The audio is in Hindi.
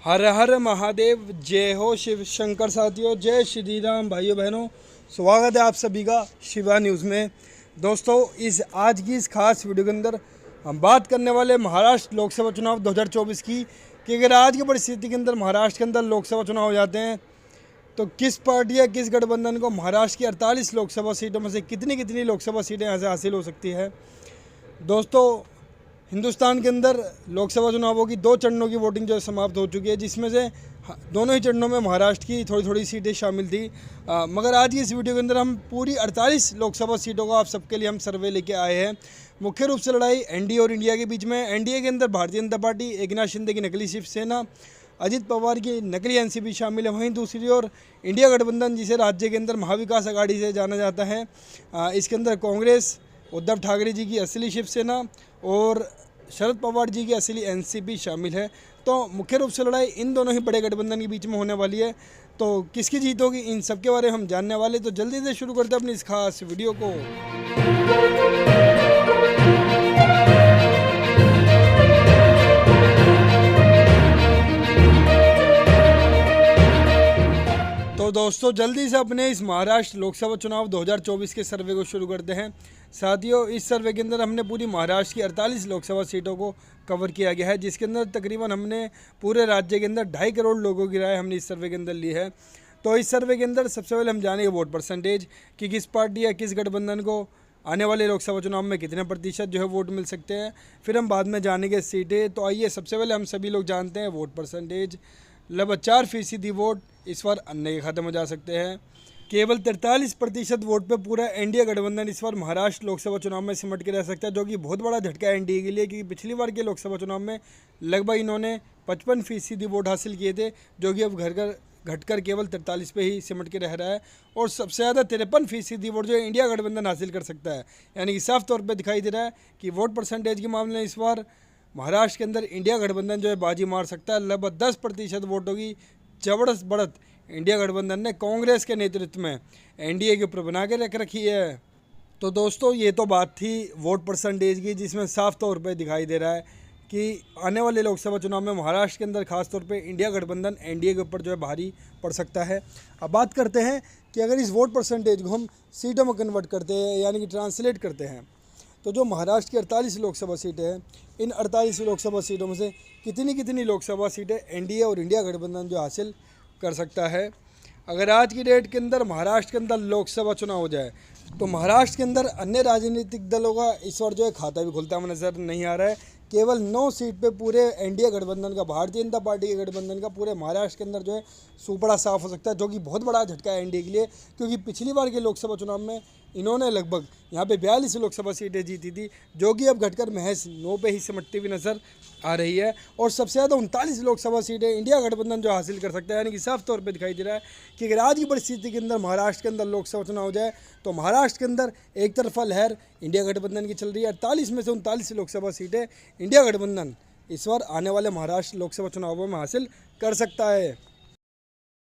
हर हर महादेव, जय हो शिव शंकर साथियों, जय श्री राम भाइयों बहनों। स्वागत है आप सभी का शिवा न्यूज़ में। दोस्तों, इस आज की इस खास वीडियो के अंदर हम बात करने वाले महाराष्ट्र लोकसभा चुनाव 2024 की कि अगर आज की परिस्थिति के अंदर महाराष्ट्र के अंदर लोकसभा चुनाव हो जाते हैं तो किस पार्टी या किस गठबंधन को महाराष्ट्र की 48 लोकसभा सीटों में से कितनी कितनी लोकसभा सीटें यहाँ से हासिल हो सकती है। दोस्तों, हिंदुस्तान के अंदर लोकसभा चुनावों की 2 चरणों की वोटिंग जो समाप्त हो चुकी है, जिसमें से दोनों ही चरणों में महाराष्ट्र की थोड़ी थोड़ी सीटें शामिल थी। मगर आज की इस वीडियो के अंदर हम पूरी 48 लोकसभा सीटों का आप सबके लिए हम सर्वे लेके आए हैं। मुख्य रूप से लड़ाई एनडीए और इंडिया के बीच में। एनडीए के अंदर भारतीय जनता पार्टी, एकनाथ शिंदे की नकली शिवसेना, अजित पवार की नकली एनसीपी शामिल है। वहीं दूसरी ओर इंडिया गठबंधन, जिसे राज्य के अंदर महाविकास आघाड़ी से जाना जाता है, इसके अंदर कांग्रेस, उद्धव ठाकरे जी की असली शिवसेना और शरद पवार जी की असली एनसीपी शामिल है। तो मुख्य रूप से लड़ाई इन दोनों ही बड़े गठबंधन के बीच में होने वाली है। तो किसकी जीत होगी, इन सब के बारे में हम जानने वाले। तो जल्दी से शुरू करते हैं अपनी इस खास वीडियो को। तो दोस्तों, जल्दी से अपने इस महाराष्ट्र लोकसभा चुनाव 2024 के सर्वे को शुरू करते हैं। साथियों, इस सर्वे के अंदर हमने पूरी महाराष्ट्र की 48 लोकसभा सीटों को कवर किया गया है, जिसके अंदर तकरीबन हमने पूरे राज्य के अंदर 2.5 करोड़ लोगों की राय हमने इस सर्वे के अंदर ली है। तो इस सर्वे के अंदर सबसे पहले हम जानेंगे वोट परसेंटेज कि किस पार्टी या किस गठबंधन को आने वाले लोकसभा चुनाव में कितने प्रतिशत जो है वोट मिल सकते हैं। फिर हम बाद में जानेंगे सीटें। तो आइए, सबसे पहले हम सभी लोग जानते हैं वोट परसेंटेज। लगभग 4% वोट इस बार अन्य के खाते में जा सकते हैं। केवल 43% वोट पे पूरा एनडीए गठबंधन इस बार महाराष्ट्र लोकसभा चुनाव में सिमट के रह सकता है, जो कि बहुत बड़ा झटका है एनडीए के लिए, क्योंकि पिछली बार के लोकसभा चुनाव में लगभग इन्होंने 55% वोट हासिल किए थे, जो कि अब घटकर केवल 43 पे ही सिमट के रह रहा है। और सबसे ज़्यादा 53% वोट जो इंडिया गठबंधन हासिल कर सकता है। यानी कि साफ तौर पर दिखाई दे रहा है कि वोट परसेंटेज के मामले में इस बार महाराष्ट्र के अंदर इंडिया गठबंधन जो है बाजी मार सकता है। लगभग 10% वोटों की जबरदस्त बढ़त इंडिया गठबंधन ने कांग्रेस के नेतृत्व में एनडीए के ऊपर बना के रख रखी है। तो दोस्तों, ये तो बात थी वोट परसेंटेज की, जिसमें साफ तौर पे दिखाई दे रहा है कि आने वाले लोकसभा चुनाव में महाराष्ट्र के अंदर खास तौर पे इंडिया गठबंधन एनडीए के ऊपर जो है भारी पड़ सकता है। अब बात करते हैं कि अगर इस वोट परसेंटेज को हम सीटों में कन्वर्ट करते हैं, यानी कि ट्रांसलेट करते हैं, तो जो महाराष्ट्र की 48 लोकसभा सीटें हैं, इन 48 लोकसभा सीटों में से कितनी कितनी लोकसभा सीटें एनडीए और इंडिया गठबंधन जो हासिल कर सकता है। अगर आज की डेट के अंदर महाराष्ट्र के अंदर लोकसभा चुनाव हो जाए तो महाराष्ट्र के अंदर अन्य राजनीतिक दलों का इस बार जो है खाता भी खुलता हुआ नजर नहीं आ रहा है। केवल 9 सीट पे पूरे एनडीए गठबंधन का, भारतीय जनता पार्टी के गठबंधन का पूरे महाराष्ट्र के अंदर जो है सुपड़ा साफ हो सकता है, जो कि बहुत बड़ा झटका है एनडीए के लिए, क्योंकि पिछली बार के लोकसभा चुनाव में इन्होंने लगभग यहाँ पे 42 लोकसभा सीटें जीती थी, जो कि अब घटकर महज 9 पे ही सिमटती हुई नजर आ रही है। और सबसे ज़्यादा 39 लोकसभा सीटें इंडिया गठबंधन जो हासिल कर सकता है। यानी कि साफ तौर पे दिखाई दे रहा है कि अगर आज की परिस्थिति के अंदर महाराष्ट्र के अंदर लोकसभा चुनाव हो जाए तो महाराष्ट्र के अंदर एक तरफा लहर इंडिया गठबंधन की चल रही है। 48 में से 39 लोकसभा सीटें इंडिया गठबंधन इस बार आने वाले महाराष्ट्र लोकसभा चुनावों में हासिल कर सकता है।